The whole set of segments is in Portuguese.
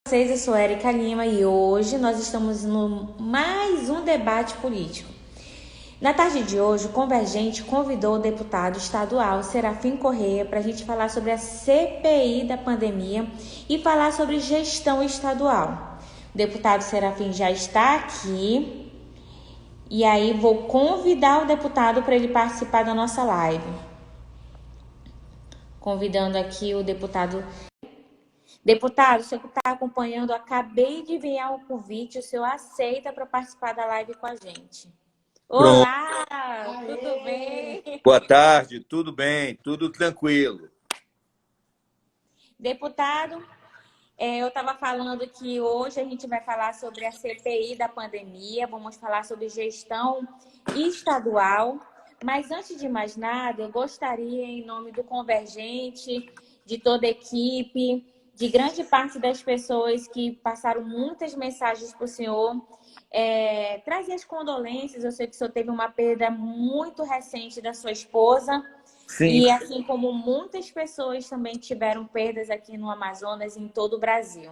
Vocês, eu sou Érica Lima e hoje nós estamos no mais um debate político. Na tarde de hoje, o Convergente convidou o deputado estadual Serafim Corrêa para a gente falar sobre a CPI da pandemia e falar sobre gestão estadual. O deputado Serafim já está aqui e aí vou convidar o deputado para ele participar da nossa live. Convidando aqui o deputado. Deputado, o senhor que está acompanhando, acabei de enviar um convite, o senhor aceita para participar da live com a gente. Pronto. Olá, tudo bem? Boa tarde, tudo bem, tudo tranquilo. Deputado, eu estava falando que hoje a gente vai falar sobre a CPI da pandemia, vamos falar sobre gestão estadual, mas antes de mais nada, eu gostaria, em nome do Convergente, de toda a equipe, de grande parte das pessoas que passaram muitas mensagens para o senhor, trazer as condolências. Eu sei que o senhor teve uma perda muito recente da sua esposa, Sim, e assim como muitas pessoas também tiveram perdas aqui no Amazonas e em todo o Brasil.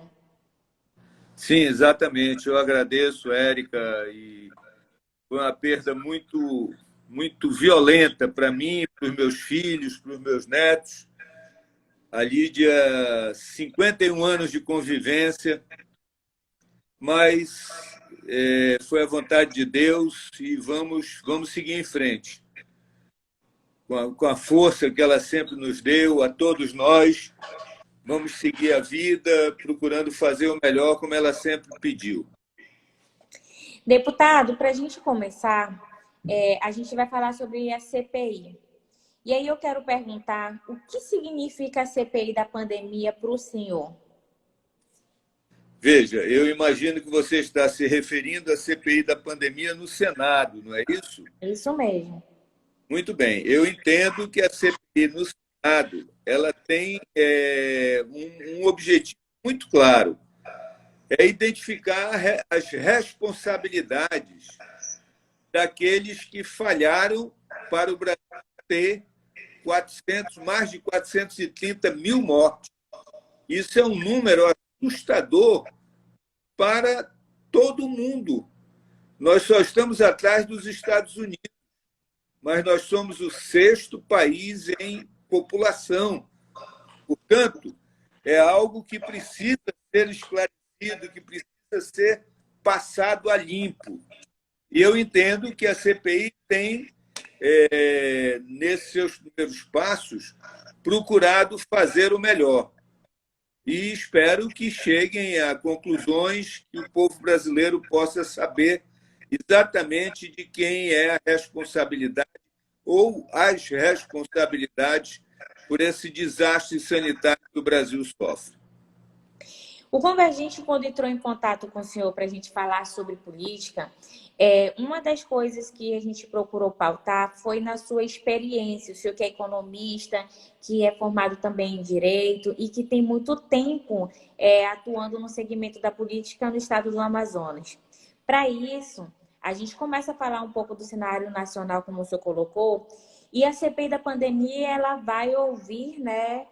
sim, exatamente. Eu agradeço, Érica, e foi uma perda muito violenta para mim, para os meus filhos, para os meus netos. A Lídia, 51 anos de convivência, mas foi a vontade de Deus e vamos seguir em frente. Com a força que ela sempre nos deu, a todos nós, vamos seguir a vida procurando fazer o melhor, como ela sempre pediu. Deputado, para a gente começar, a gente vai falar sobre a CPI. E aí eu quero perguntar o que significa a CPI da pandemia para o senhor? Veja, eu imagino que você está se referindo à CPI da pandemia no Senado, não é isso? É isso mesmo. Muito bem. Eu entendo que a CPI no Senado ela tem um objetivo muito claro, é identificar as responsabilidades daqueles que falharam para o Brasil ter mais de 430 mil mortes. Isso é um número assustador para todo mundo. Nós só estamos atrás dos Estados Unidos, mas nós somos o sexto país em população. Portanto, é algo que precisa ser esclarecido, que precisa ser passado a limpo. E eu entendo que a CPI tem, nesses seus primeiros passos, procurado fazer o melhor. E espero que cheguem a conclusões que o povo brasileiro possa saber exatamente de quem é a responsabilidade ou as responsabilidades por esse desastre sanitário que o Brasil sofre. O Convergente, quando entrou em contato com o senhor para a gente falar sobre política, uma das coisas que a gente procurou pautar foi na sua experiência. O senhor que é economista, que é formado também em Direito e que tem muito tempo atuando no segmento da política no estado do Amazonas. Para isso, a gente começa a falar um pouco do cenário nacional, como o senhor colocou, e a CPI da pandemia ela vai ouvir, né,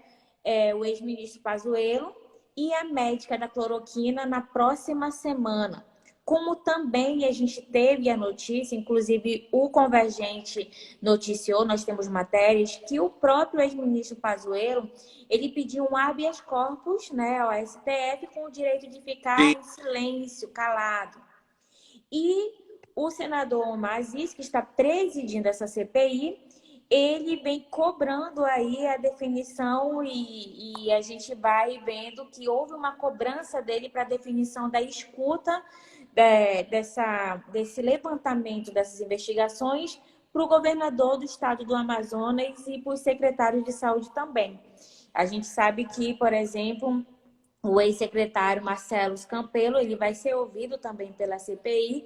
o ex-ministro Pazuello e a médica da cloroquina na próxima semana. Como também a gente teve a notícia, inclusive o Convergente noticiou, nós temos matérias, que o próprio ex-ministro Pazuello, ele pediu um habeas corpus, né, ao STF, com o direito de ficar Sim, em silêncio, calado. E o senador Omar Aziz, que está presidindo essa CPI, ele vem cobrando aí a definição e a gente vai vendo que houve uma cobrança dele para a definição da escuta desse levantamento dessas investigações para o governador do estado do Amazonas e para os secretários de saúde também. A gente sabe que, por exemplo, o ex-secretário Marcelo Campelo, ele vai ser ouvido também pela CPI.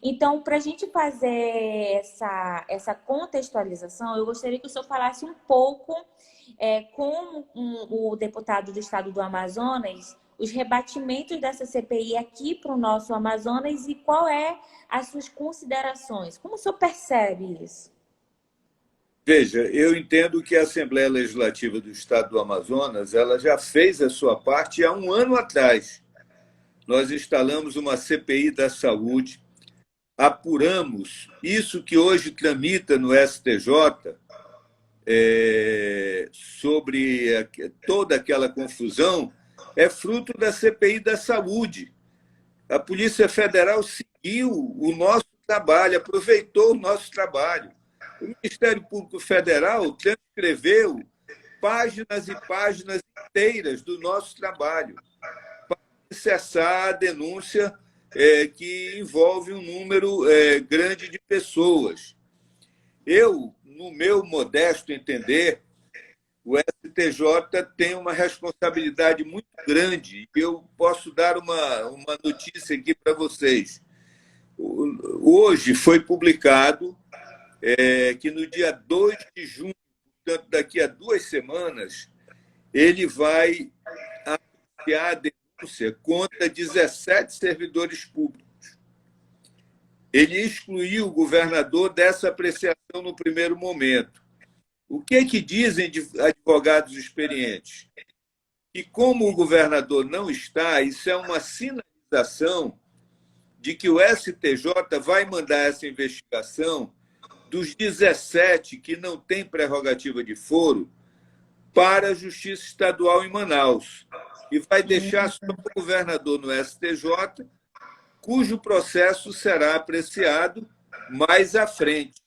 Então, para a gente fazer essa contextualização, eu gostaria que o senhor falasse um pouco como o deputado do estado do Amazonas, os rebatimentos dessa CPI aqui para o nosso Amazonas e qual é as suas considerações. Como o senhor percebe isso? veja, eu entendo que a Assembleia Legislativa do Estado do Amazonas ela já fez a sua parte há um ano atrás. nós instalamos uma CPI da saúde, apuramos isso que hoje tramita no STJ, sobre toda aquela confusão, é fruto da CPI da saúde. A Polícia Federal seguiu o nosso trabalho, aproveitou o nosso trabalho. O Ministério Público Federal transcreveu páginas e páginas inteiras do nosso trabalho para cessar a denúncia que envolve um número grande de pessoas. Eu, no meu modesto entender, o STJ tem uma responsabilidade muito grande. Eu posso dar uma notícia aqui para vocês. Hoje foi publicado que no dia 2 de junho, portanto, daqui a 2 semanas, ele vai anunciar a denúncia contra 17 servidores públicos. Ele excluiu o governador dessa apreciação no primeiro momento. O que dizem advogados experientes? Que, como o governador não está, isso é uma sinalização de que o STJ vai mandar essa investigação dos 17 que não têm prerrogativa de foro para a Justiça Estadual em Manaus e vai deixar só o governador no STJ, cujo processo será apreciado mais à frente,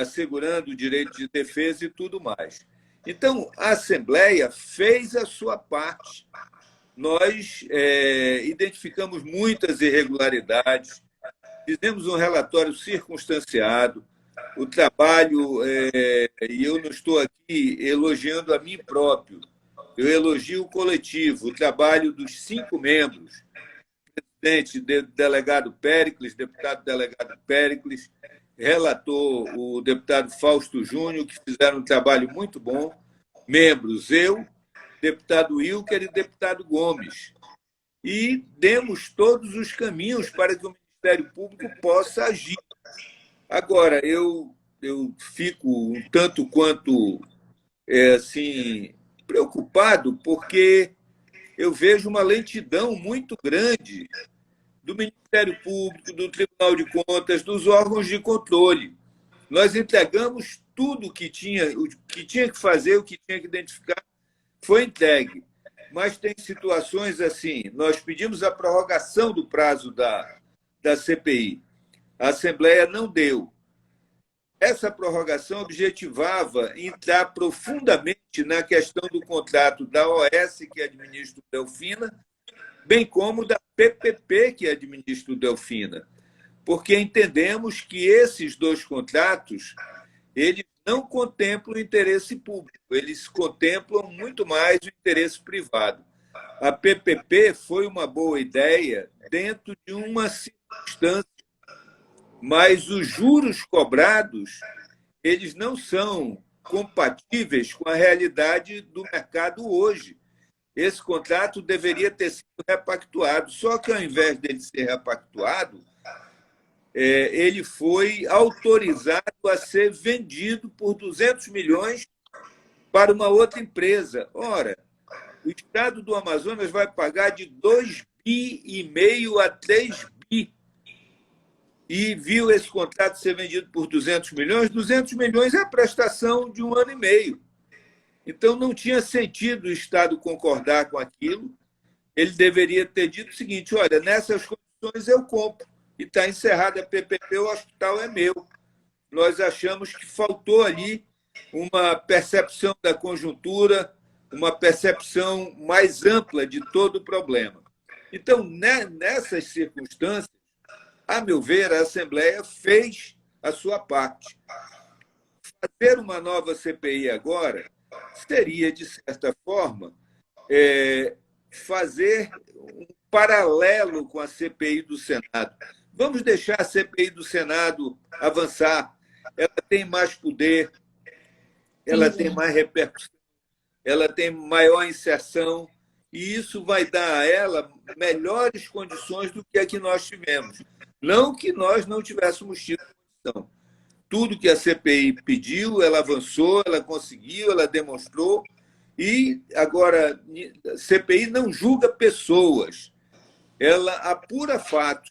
assegurando o direito de defesa e tudo mais. Então, a Assembleia fez a sua parte. Nós identificamos muitas irregularidades, fizemos um relatório circunstanciado, o trabalho, e eu não estou aqui elogiando a mim próprio, eu elogio o coletivo, o trabalho dos 5 membros, presidente, delegado Péricles, deputado delegado Péricles, relator o deputado Fausto Júnior, que fizeram um trabalho muito bom, membros, eu, deputado Wilker e deputado Gomes. E demos todos os caminhos para que o Ministério Público possa agir. Agora, eu fico um tanto quanto assim, preocupado, porque eu vejo uma lentidão muito grande do Ministério Público, do Tribunal de Contas, dos órgãos de controle. Nós entregamos tudo o que tinha que fazer, o que tinha que identificar, foi entregue. Mas tem situações assim, nós pedimos a prorrogação do prazo da CPI. A Assembleia não deu. Essa prorrogação objetivava entrar profundamente na questão do contrato da OS, que administra o Delfina, bem como da PPP, que administra o Delfina, porque entendemos que esses 2 contratos eles não contemplam o interesse público, eles contemplam muito mais o interesse privado. A PPP foi uma boa ideia dentro de uma circunstância, mas os juros cobrados eles não são compatíveis com a realidade do mercado hoje. Esse contrato deveria ter sido repactuado, só que, ao invés dele ser repactuado, ele foi autorizado a ser vendido por 200 milhões para uma outra empresa. Ora, o Estado do Amazonas vai pagar de 2,5 bi a 3 bi. E viu esse contrato ser vendido por 200 milhões. 200 milhões é a prestação de 1 ano e meio. Então, não tinha sentido o Estado concordar com aquilo. Ele deveria ter dito o seguinte: olha, nessas condições eu compro. E está encerrada a PPP, o hospital é meu. Nós achamos que faltou ali uma percepção da conjuntura, uma percepção mais ampla de todo o problema. Então, nessas circunstâncias, a meu ver, a Assembleia fez a sua parte. Fazer uma nova CPI agora seria, de certa forma, fazer um paralelo com a CPI do Senado. Vamos deixar a CPI do Senado avançar. Ela tem mais poder, ela tem mais repercussão, ela tem maior inserção, e isso vai dar a ela melhores condições do que a que nós tivemos. Não que nós não tivéssemos tido condição. Tudo que a CPI pediu, ela avançou, ela conseguiu, ela demonstrou, E, agora, a CPI não julga pessoas, ela apura fatos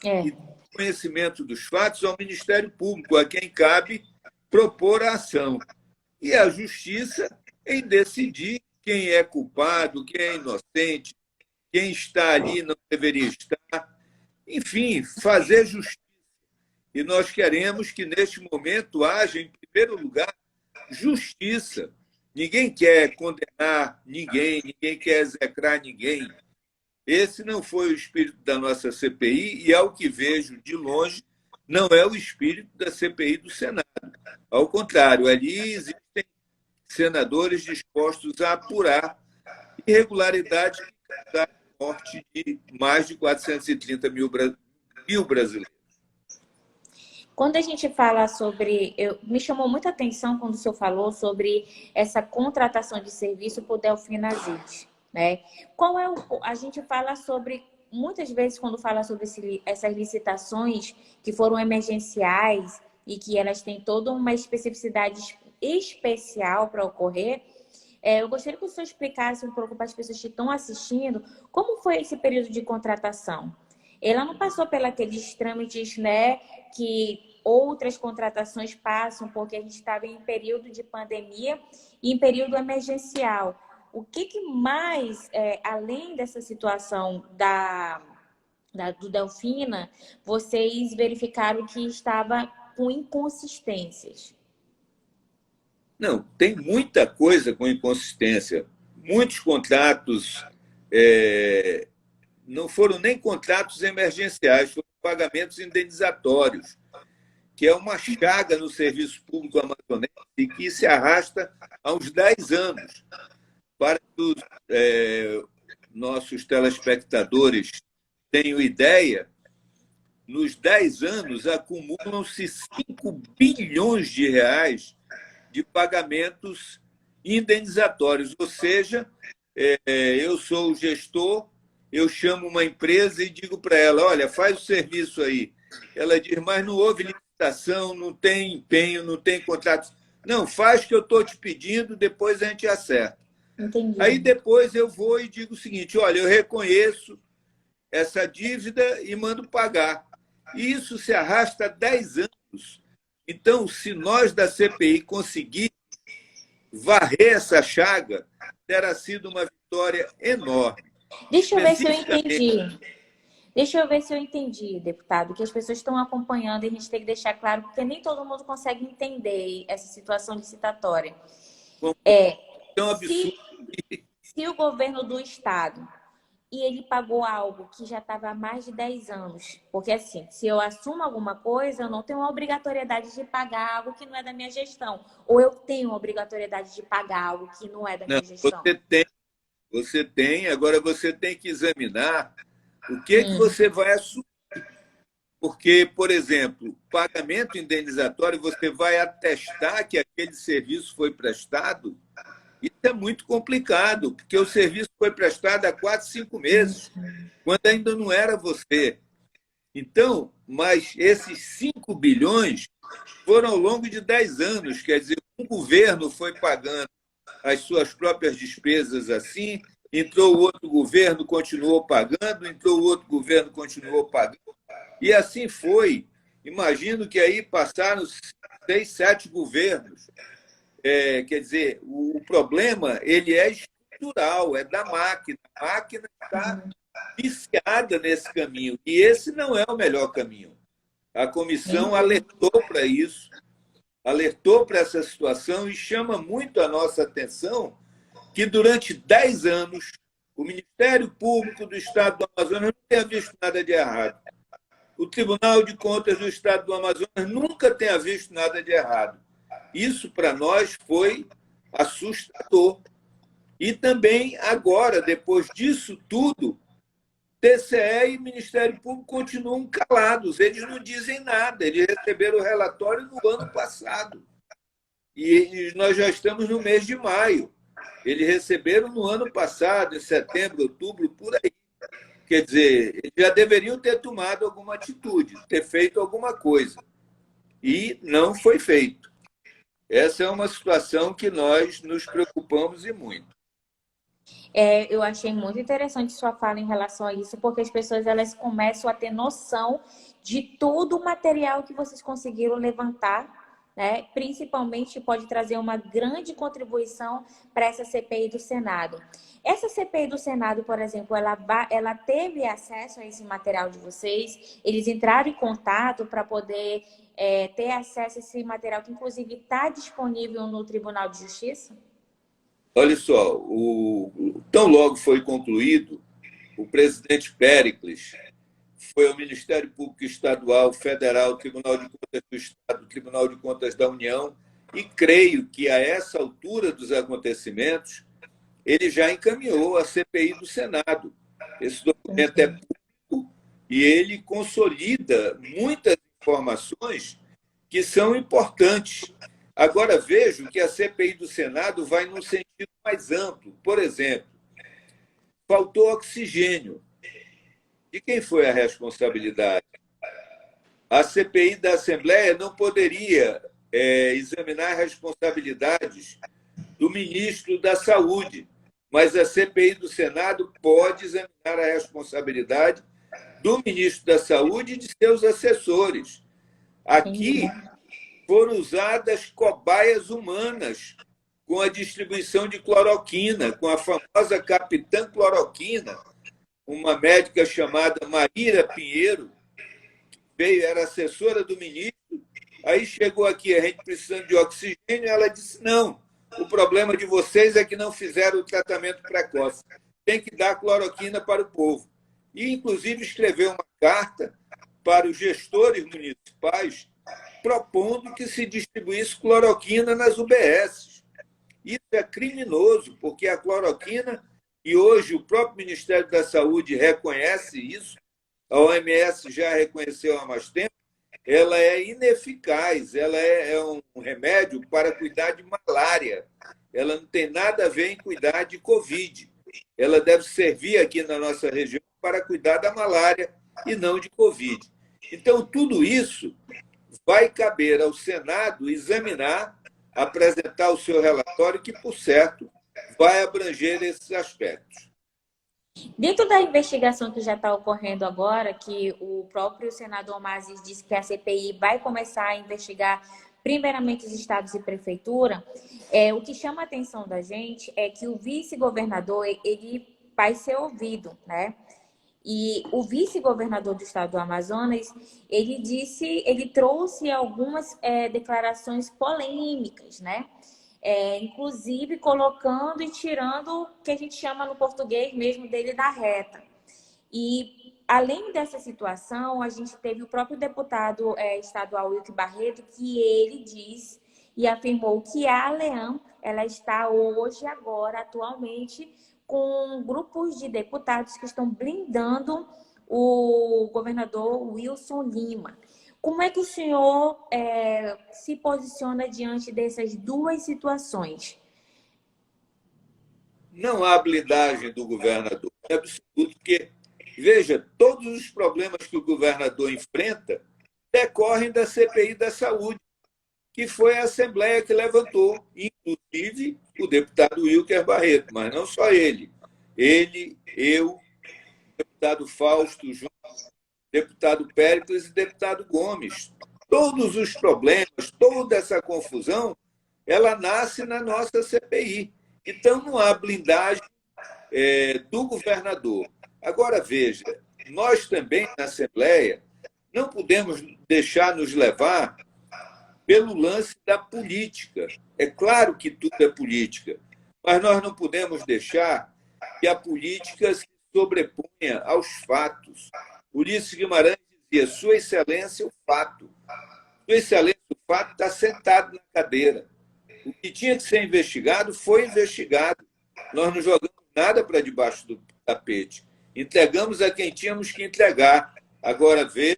e conhecimento dos fatos ao Ministério Público, a quem cabe propor a ação. E a Justiça em decidir quem é culpado, quem é inocente, quem está ali não deveria estar. Enfim, fazer justiça. E nós queremos que, neste momento, haja, em primeiro lugar, justiça. Ninguém quer condenar ninguém, ninguém quer execrar ninguém. Esse não foi o espírito da nossa CPI e, ao que vejo de longe, não é o espírito da CPI do Senado. Ao contrário, ali existem senadores dispostos a apurar irregularidades da morte de mais de 430 mil brasileiros. Quando a gente fala sobre... me chamou muita atenção quando o senhor falou sobre essa contratação de serviço por Delfina Azeite, né? Qual é a gente fala sobre... Muitas vezes, quando fala sobre essas licitações que foram emergenciais e que elas têm toda uma especificidade especial para ocorrer, eu gostaria que o senhor explicasse um pouco para as pessoas que estão assistindo como foi esse período de contratação. Ela não passou pelos trâmites, né, que outras contratações passam, porque a gente estava em período de pandemia e em período emergencial. O que mais, além dessa situação do Delfina, vocês verificaram que estava com inconsistências? Não, tem muita coisa com inconsistência. Muitos contratos não foram nem contratos emergenciais, foram pagamentos indenizatórios, que é uma chaga no serviço público amazonense e que se arrasta há uns 10 anos. Para que os nossos telespectadores tenham ideia, nos 10 anos acumulam-se 5 bilhões de reais de pagamentos indenizatórios. Ou seja, eu sou o gestor, eu chamo uma empresa e digo para ela, olha, faz o serviço aí. Ela diz, mas não houve licitação, não tem empenho, não tem contrato. Não, faz o que eu estou te pedindo, depois a gente acerta. Entendi. Aí depois eu vou e digo o seguinte, olha, eu reconheço essa dívida e mando pagar. E isso se arrasta há 10 anos. Então, se nós da CPI conseguirmos varrer essa chaga, terá sido uma vitória enorme. Deixa eu ver se eu entendi. Deixa eu ver se eu entendi, deputado, que as pessoas estão acompanhando e a gente tem que deixar claro, porque nem todo mundo consegue entender essa situação licitatória. É um absurdo. Se o governo do estado e ele pagou algo que já estava há mais de 10 anos, porque assim, se eu assumo alguma coisa, eu não tenho a obrigatoriedade de pagar algo que não é da minha gestão, ou eu tenho a obrigatoriedade de pagar algo que não é da minha gestão. Você tem, agora você tem que examinar o que você vai assumir. Porque, por exemplo, pagamento indenizatório, você vai atestar que aquele serviço foi prestado. Isso é muito complicado, porque o serviço foi prestado há 4, 5 meses, quando ainda não era você. Então, mas esses 5 bilhões foram ao longo de 10 anos, quer dizer, um governo foi pagando as suas próprias despesas assim, entrou o outro governo, continuou pagando, entrou o outro governo, continuou pagando, e assim foi. Imagino que aí passaram 6, 7 governos. Quer dizer, o problema ele é estrutural, é da máquina. A máquina está viciada nesse caminho, e esse não é o melhor caminho. A comissão alertou para isso, alertou para essa situação e chama muito a nossa atenção que durante 10 anos o Ministério Público do Estado do Amazonas não tenha visto nada de errado. O Tribunal de Contas do Estado do Amazonas nunca tenha visto nada de errado. Isso, para nós, foi assustador. E também, agora, depois disso tudo, TCE e Ministério Público continuam calados. Eles não dizem nada. Eles receberam o relatório no ano passado. E nós já estamos no mês de maio. Eles receberam no ano passado, em setembro, outubro, por aí. Quer dizer, eles já deveriam ter tomado alguma atitude, ter feito alguma coisa. E não foi feito. Essa é uma situação que nós nos preocupamos e muito. Eu achei muito interessante sua fala em relação a isso, porque as pessoas elas começam a ter noção de todo o material que vocês conseguiram levantar, né? Principalmente pode trazer uma grande contribuição para essa CPI do Senado. Essa CPI do Senado, por exemplo, ela teve acesso a esse material de vocês? Eles entraram em contato para poder ter acesso a esse material que, inclusive, está disponível no Tribunal de Justiça? Olha só, tão logo foi concluído, o presidente Péricles foi ao Ministério Público Estadual, Federal, Tribunal de Contas do Estado, Tribunal de Contas da União, e creio que a essa altura dos acontecimentos, ele já encaminhou a CPI do Senado. Esse documento é público e ele consolida muitas informações que são importantes. Agora, vejo que a CPI do Senado vai num sentido mais amplo. Por exemplo, faltou oxigênio. De quem foi a responsabilidade? A CPI da Assembleia não poderia examinar responsabilidades do ministro da Saúde, mas a CPI do Senado pode examinar a responsabilidade do ministro da Saúde e de seus assessores. Aqui foram usadas cobaias humanas com a distribuição de cloroquina, com a famosa Capitã Cloroquina, uma médica chamada Maíra Pinheiro, veio, era assessora do ministro, aí chegou aqui, a gente precisando de oxigênio, ela disse, não, o problema de vocês é que não fizeram o tratamento precoce, tem que dar cloroquina para o povo. E, inclusive, escreveu uma carta para os gestores municipais propondo que se distribuísse cloroquina nas UBSs. Isso é criminoso, porque a cloroquina, e hoje o próprio Ministério da Saúde reconhece isso, a OMS já reconheceu há mais tempo, ela é ineficaz, ela é um remédio para cuidar de malária. Ela não tem nada a ver em cuidar de Covid. Ela deve servir aqui na nossa região para cuidar da malária e não de Covid. Então, tudo isso vai caber ao Senado examinar, apresentar o seu relatório, que, por certo, vai abranger esses aspectos. Dentro da investigação que já está ocorrendo agora, que o próprio senador Mazes disse que a CPI vai começar a investigar primeiramente os estados e prefeitura, o que chama a atenção da gente é que o vice-governador ele vai ser ouvido, né? E o vice-governador do estado do Amazonas, ele trouxe algumas declarações polêmicas, né? Inclusive colocando e tirando o que a gente chama no português mesmo dele da reta. E, além dessa situação, a gente teve o próprio deputado estadual Wilker Barreto, que ele diz e afirmou que a Leam, ela está hoje, agora, atualmente, com grupos de deputados que estão blindando o governador Wilson Lima. Como é que o senhor se posiciona diante dessas duas situações? Não há blindagem do governador, é absoluto, porque, veja, todos os problemas que o governador enfrenta decorrem da CPI da Saúde, que foi a Assembleia que levantou, inclusive o deputado Wilker Barreto, mas não só ele. Ele, eu, o deputado Fausto Júnior, deputado Péricles e deputado Gomes. Todos os problemas, toda essa confusão, ela nasce na nossa CPI. Então, não há blindagem do governador. Agora, veja, nós também, na Assembleia, não podemos deixar nos levar pelo lance da política. É claro que tudo é política, mas nós não podemos deixar que a política se sobreponha aos fatos. Ulisses Guimarães dizia, Sua Excelência, o fato. Sua Excelência, o fato está sentado na cadeira. O que tinha que ser investigado foi investigado. Nós não jogamos nada para debaixo do tapete. Entregamos a quem tínhamos que entregar. Agora, veja,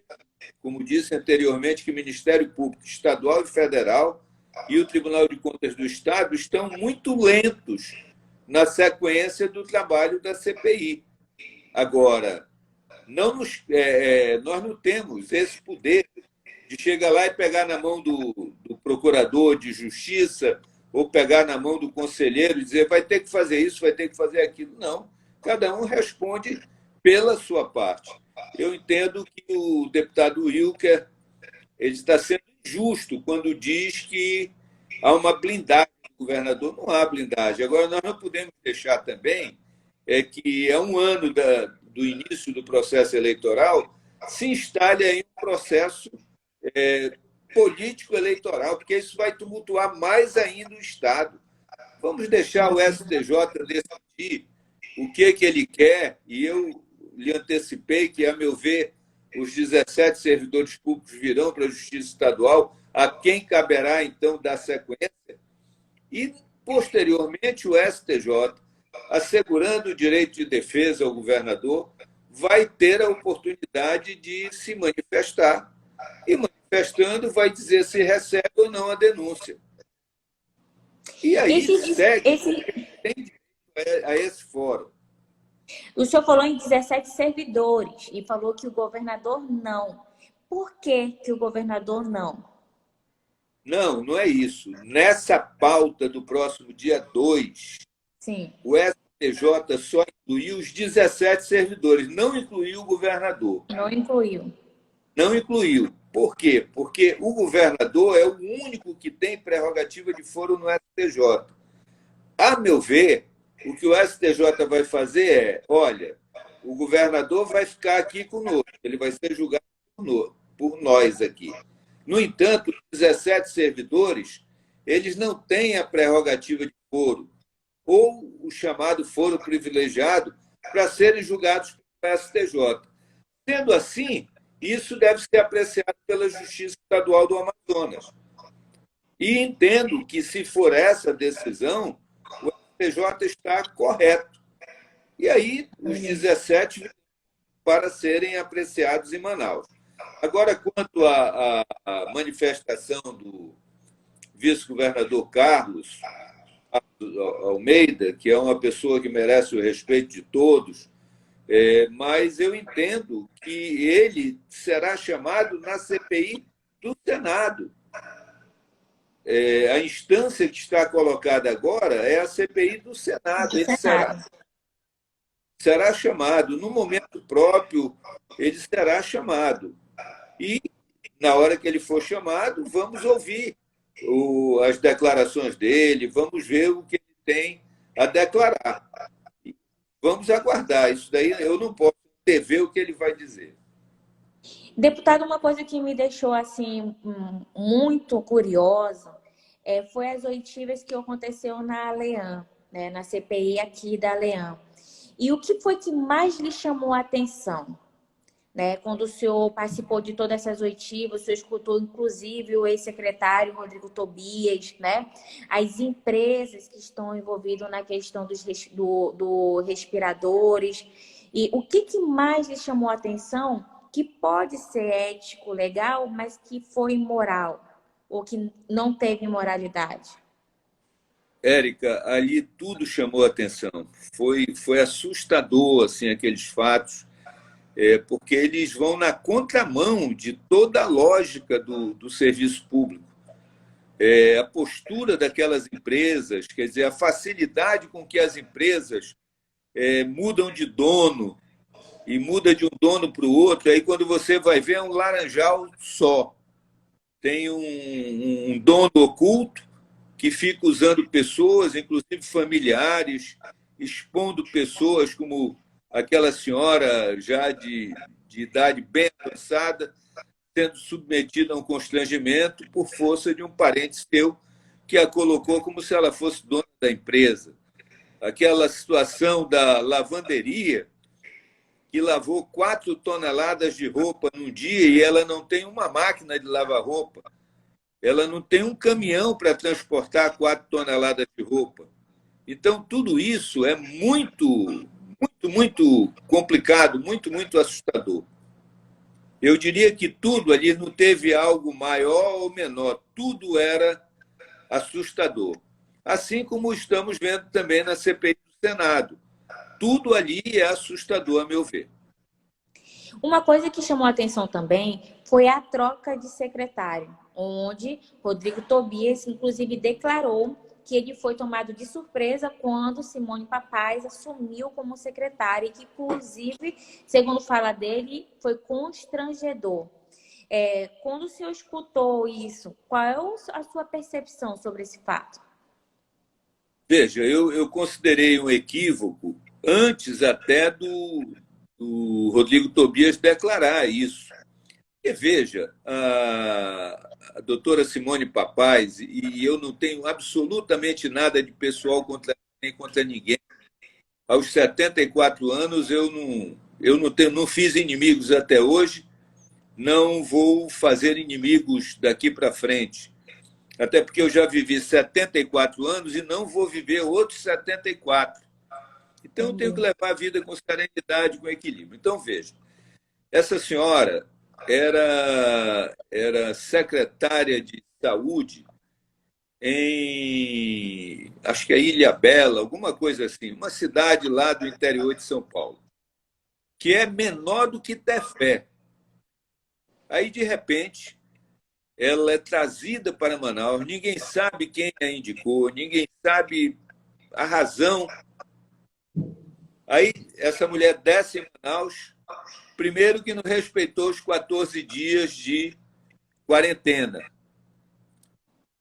como disse anteriormente, que o Ministério Público Estadual e Federal e o Tribunal de Contas do Estado estão muito lentos na sequência do trabalho da CPI. Agora, nós não temos esse poder de chegar lá e pegar na mão do procurador de justiça ou pegar na mão do conselheiro e dizer vai ter que fazer isso, vai ter que fazer aquilo. Não. Cada um responde pela sua parte. Eu entendo que o deputado Wilker ele está sendo injusto quando diz que há uma blindagem do governador. Não há blindagem. Agora, nós não podemos deixar também que é um ano do início do processo eleitoral, se instale aí um processo político eleitoral, porque isso vai tumultuar mais ainda o Estado. Vamos deixar o STJ decidir o que ele quer, e eu lhe antecipei que, a meu ver, os 17 servidores públicos virão para a Justiça Estadual, a quem caberá, então, dar sequência, e, posteriormente, o STJ, assegurando o direito de defesa ao governador, vai ter a oportunidade de se manifestar, e, manifestando, vai dizer se recebe ou não a denúncia. E aí segue, tem direito a esse fórum. O senhor falou em 17 servidores e falou que o governador não. Por que o governador não? Não, não é isso. Nessa pauta do próximo dia 2, sim, o STJ só incluiu os 17 servidores, não incluiu o governador. Não incluiu. Não incluiu. Por quê? Porque o governador é o único que tem prerrogativa de foro no STJ. A meu ver, o que o STJ vai fazer é, olha, o governador vai ficar aqui conosco, ele vai ser julgado por nós aqui. No entanto, os 17 servidores, eles não têm a prerrogativa de foro, ou o chamado foro privilegiado, para serem julgados pelo STJ. Sendo assim, isso deve ser apreciado pela Justiça Estadual do Amazonas. E entendo que, se for essa decisão, o STJ está correto. E aí, os 17 para serem apreciados em Manaus. Agora, quanto à manifestação do vice-governador Carlos Almeida, que é uma pessoa que merece o respeito de todos, mas eu entendo que ele será chamado na CPI do Senado. A instância que está colocada agora é a CPI do Senado. Ele será chamado. No momento próprio, ele será chamado. E, na hora que ele for chamado, vamos ouvir as declarações dele, vamos ver o que ele tem a declarar. Vamos aguardar. Isso daí eu não posso prever o que ele vai dizer. Deputado, uma coisa que me deixou assim muito curiosa foi as oitivas que aconteceu na Aleam, né, na CPI aqui da Aleam. E o que foi que mais lhe chamou a atenção? Né? Quando o senhor participou de todas essas oitivas, o senhor escutou, inclusive, o ex-secretário Rodrigo Tobias, né? As empresas que estão envolvidas na questão dos respiradores. E o que mais lhe chamou a atenção que pode ser ético, legal, mas que foi imoral, ou que não teve moralidade? Érica, ali tudo chamou a atenção. Foi assustador assim, aqueles fatos, porque eles vão na contramão de toda a lógica do serviço público. A postura daquelas empresas, quer dizer, a facilidade com que as empresas mudam de dono e muda de um dono para o outro, aí quando você vai ver é um laranjal só. Tem um dono oculto que fica usando pessoas, inclusive familiares, expondo pessoas como aquela senhora já de idade bem avançada, sendo submetida a um constrangimento por força de um parente seu que a colocou como se ela fosse dona da empresa. Aquela situação da lavanderia, que lavou 4 toneladas de roupa num dia e ela não tem uma máquina de lavar roupa. Ela não tem um caminhão para transportar 4 toneladas de roupa. Então, tudo isso é muito complicado, muito assustador. Eu diria que tudo ali não teve algo maior ou menor, tudo era assustador. Assim como estamos vendo também na CPI do Senado. Tudo ali é assustador, a meu ver. Uma coisa que chamou a atenção também foi a troca de secretário, onde Rodrigo Tobias, inclusive, declarou que ele foi tomado de surpresa quando Simone Papais assumiu como secretária e que, inclusive, segundo fala dele, foi constrangedor. Quando o senhor escutou isso, qual é a sua percepção sobre esse fato? Veja, eu considerei um equívoco antes até do Rodrigo Tobias declarar isso. Porque, veja, a doutora Simone Papais, e eu não tenho absolutamente nada de pessoal contra, nem contra ninguém, aos 74 anos eu não fiz inimigos até hoje, não vou fazer inimigos daqui para frente. Até porque eu já vivi 74 anos e não vou viver outros 74. Então eu tenho que Entendi. levar a vida com serenidade, com equilíbrio. Então, veja, essa senhora era secretária de saúde em, acho que é Ilha Bela, alguma coisa assim, uma cidade lá do interior de São Paulo, que é menor do que Tefé. Aí, de repente, ela é trazida para Manaus, ninguém sabe quem a indicou, ninguém sabe a razão. Aí, essa mulher desce em Manaus, primeiro que não respeitou os 14 dias de quarentena.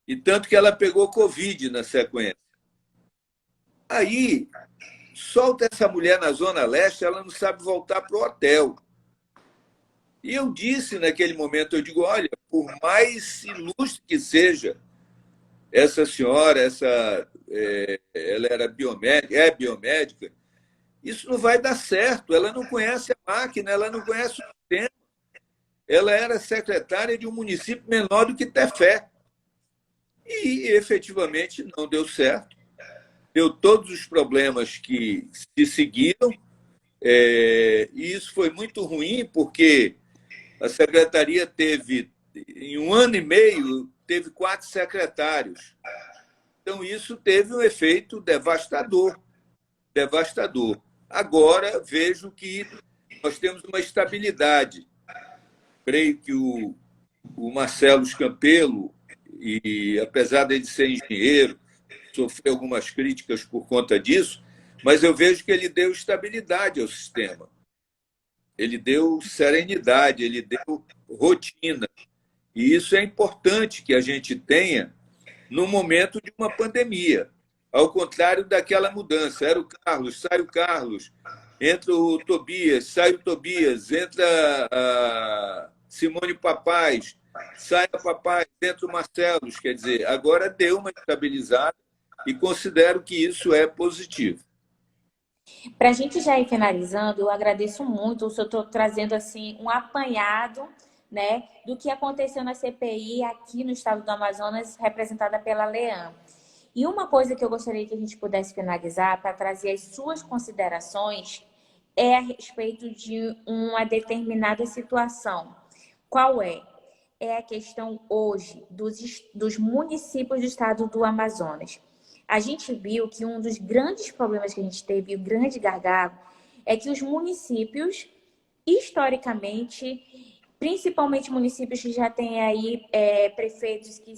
E tanto que ela pegou Covid na sequência. Aí, solta essa mulher na Zona Leste, ela não sabe voltar para o hotel. E eu disse naquele momento, eu digo, olha, por mais ilustre que seja essa senhora, ela era biomédica, é biomédica, isso não vai dar certo. Ela não conhece a máquina, ela não conhece o sistema. Ela era secretária de um município menor do que Tefé. E efetivamente não deu certo. Deu todos os problemas que se seguiram. E isso foi muito ruim, porque a secretaria teve, em um ano e meio, teve 4 secretários. Então, isso teve um efeito devastador. Devastador. Agora, vejo que nós temos uma estabilidade. Creio que o Marcelo Campelo, e apesar de ele ser engenheiro, sofreu algumas críticas por conta disso, mas eu vejo que ele deu estabilidade ao sistema. Ele deu serenidade, ele deu rotina. E isso é importante que a gente tenha no momento de uma pandemia. Ao contrário daquela mudança. Era o Carlos, sai o Carlos, entra o Tobias, sai o Tobias, entra a Simone Papais, sai a Papais, entra o Marcelos. Quer dizer, agora deu uma estabilizada e considero que isso é positivo. Para a gente já ir finalizando, eu agradeço muito o senhor trazendo assim um apanhado, né, do que aconteceu na CPI aqui no estado do Amazonas, representada pela Leam. E uma coisa que eu gostaria que a gente pudesse finalizar para trazer as suas considerações é a respeito de uma determinada situação. Qual é? É a questão hoje dos municípios do estado do Amazonas. A gente viu que um dos grandes problemas que a gente teve, o grande gargalo, é que os municípios, historicamente, principalmente municípios que já têm aí prefeitos que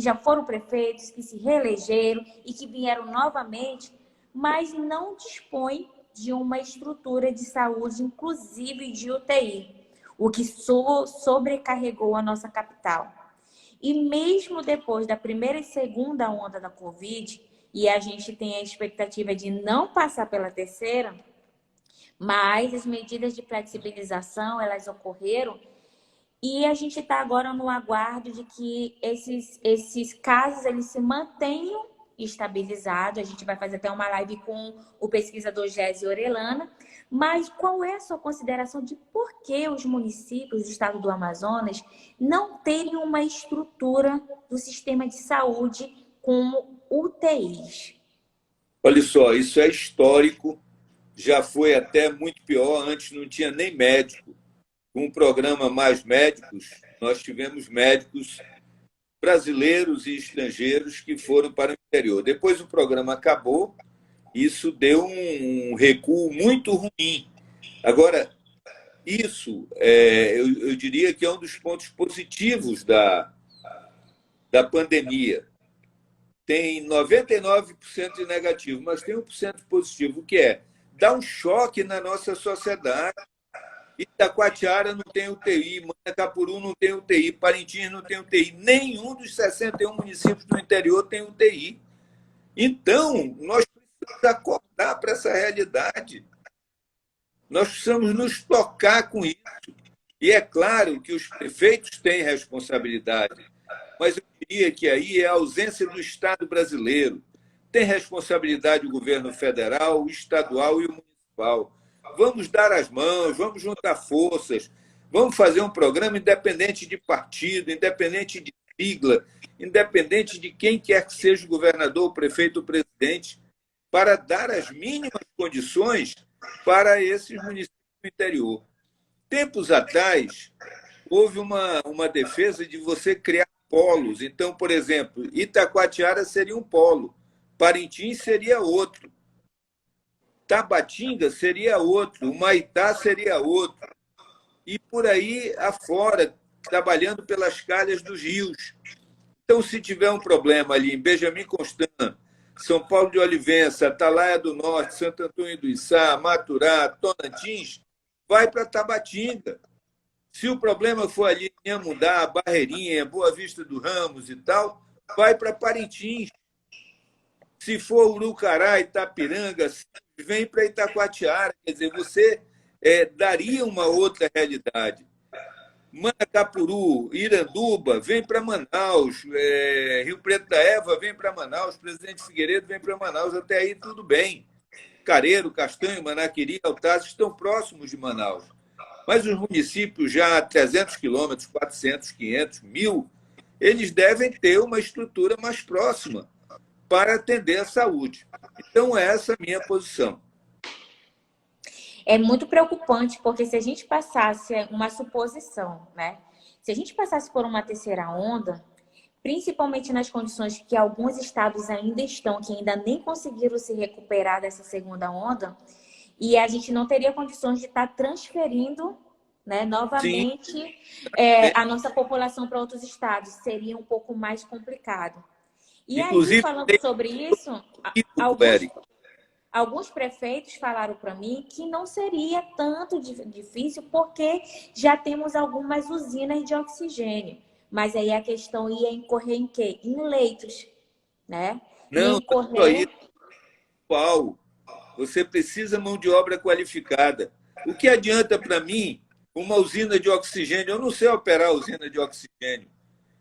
já foram prefeitos, que se reelegeram e que vieram novamente, mas não dispõem de uma estrutura de saúde, inclusive de UTI, o que sobrecarregou a nossa capital. E mesmo depois da primeira e segunda onda da Covid, e a gente tem a expectativa de não passar pela terceira, mas as medidas de flexibilização, elas ocorreram, e a gente está agora no aguardo de que esses casos eles se mantenham estabilizados. A gente vai fazer até uma live com o pesquisador Gésio Orellana. Mas qual é a sua consideração de por que os municípios do estado do Amazonas não terem uma estrutura do sistema de saúde com UTIs? Olha só, isso é histórico, já foi até muito pior, antes não tinha nem médico. Com o programa Mais Médicos, nós tivemos médicos brasileiros e estrangeiros que foram para o interior. Depois o programa acabou, isso deu um recuo muito ruim. Agora, Isso, eu diria que é um dos pontos positivos da pandemia. Tem 99% de negativo, mas tem 1% positivo, o que é? Dá um choque na nossa sociedade. Itacoatiara não tem UTI, Manacapuru não tem UTI, Parintins não tem UTI, nenhum dos 61 municípios do interior tem UTI. Então, nós precisamos acordar para essa realidade. Nós precisamos nos tocar com isso. E é claro que os prefeitos têm responsabilidade, mas eu diria que aí é a ausência do Estado brasileiro. Tem responsabilidade o governo federal, o estadual e o municipal. Vamos dar as mãos, vamos juntar forças, vamos fazer um programa independente de partido, independente de sigla, independente de quem quer que seja o governador, o prefeito, o presidente, para dar as mínimas condições para esses municípios do interior. Tempos atrás, houve uma defesa de você criar polos. Então, por exemplo, Itacoatiara seria um polo, Parintins seria outro, Tabatinga seria outro, Humaitá seria outro, e por aí afora, trabalhando pelas calhas dos rios. Então, se tiver um problema ali em Benjamin Constant, São Paulo de Olivença, Atalaia do Norte, Santo Antônio do Içá, Maturá, Tocantins, vai para Tabatinga. Se o problema for ali em Amundá, Barreirinha, Boa Vista do Ramos e tal, vai para Parintins. Se for Urucará, Itapiranga, vem para Itacoatiara. Quer dizer, você daria uma outra realidade. Manacapuru, Iranduba, vem para Manaus, Rio Preto da Eva vem para Manaus, Presidente Figueiredo vem para Manaus, até aí tudo bem. Careiro, Castanho, Manaquiri, Altaz estão próximos de Manaus. Mas os municípios já a 300 quilômetros, 400, 500, 1.000, eles devem ter uma estrutura mais próxima para atender a saúde. Então, essa é a minha posição. É muito preocupante, porque se a gente passasse uma suposição, né? Se a gente passasse por uma terceira onda, principalmente nas condições que alguns estados ainda estão, que ainda nem conseguiram se recuperar dessa segunda onda, e a gente não teria condições de estar transferindo, né, Sim, novamente a nossa população para outros estados. Seria um pouco mais complicado. E aí, inclusive, falando tem sobre isso, Eric. alguns prefeitos falaram para mim que não seria tanto difícil porque já temos algumas usinas de oxigênio. Mas aí a questão ia incorrer em quê? Em leitos, né? Ia Não, não é só incorrer... isso, Paulo. Você precisa de mão de obra qualificada. O que adianta para mim uma usina de oxigênio? Eu não sei operar a usina de oxigênio.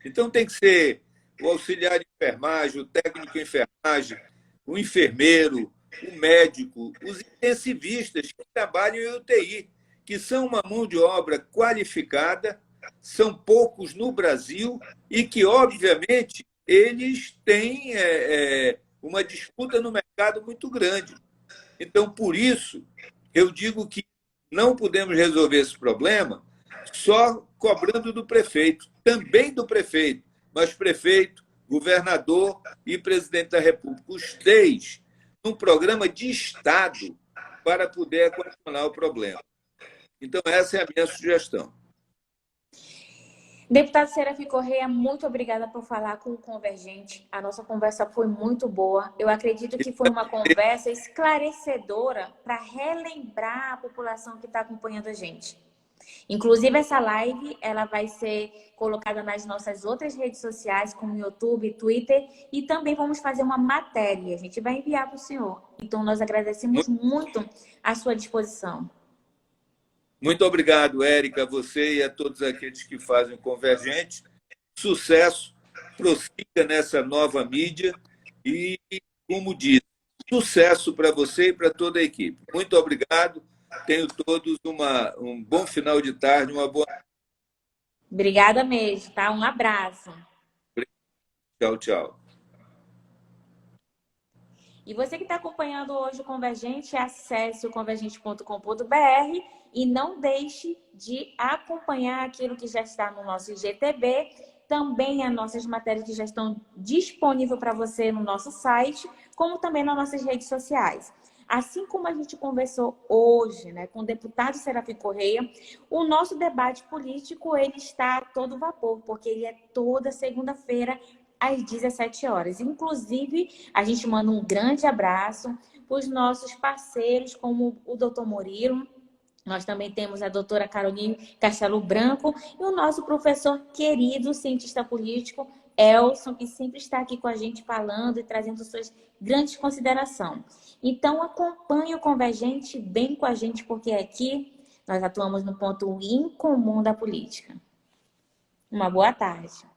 Então tem que ser o auxiliar de enfermagem, o técnico de enfermagem, o enfermeiro, o médico, os intensivistas que trabalham em UTI, que são uma mão de obra qualificada, são poucos no Brasil e que, obviamente, eles têm uma disputa no mercado muito grande. Então, por isso, eu digo que não podemos resolver esse problema só cobrando do prefeito, também do prefeito, mas prefeito, governador e presidente da República, os três, num programa de Estado para poder equacionar o problema. Então, essa é a minha sugestão. Deputado Serafim Correia, muito obrigada por falar com o Convergente. A nossa conversa foi muito boa. Eu acredito que foi uma conversa esclarecedora para relembrar a população que está acompanhando a gente. Inclusive, essa live ela vai ser colocada nas nossas outras redes sociais, como YouTube, Twitter, e também vamos fazer uma matéria. A gente vai enviar para o senhor. Então, nós agradecemos muito a sua disposição. Muito obrigado, Érica, a você e a todos aqueles que fazem o Convergente. Sucesso, prossiga nessa nova mídia e, como disse, sucesso para você e para toda a equipe. Muito obrigado. Tenham todos um bom final de tarde, uma boa. Obrigada mesmo, tá? Um abraço. Tchau, tchau. E você que está acompanhando hoje o Convergente, acesse o convergente.com.br e não deixe de acompanhar aquilo que já está no nosso IGTV, também as nossas matérias que já estão disponíveis para você no nosso site, como também nas nossas redes sociais. Assim como a gente conversou hoje, né, com o deputado Serafim Correia, o nosso debate político ele está a todo vapor, porque ele é toda segunda-feira às 17 horas. Inclusive, a gente manda um grande abraço para os nossos parceiros, como o Dr. Murilo. Nós também temos a doutora Caroline Castelo Branco e o nosso professor querido, cientista político, Elson, que sempre está aqui com a gente falando e trazendo suas grandes considerações. Então, acompanhe o Convergente, vem com a gente, porque aqui nós atuamos no ponto incomum da política. Uma boa tarde.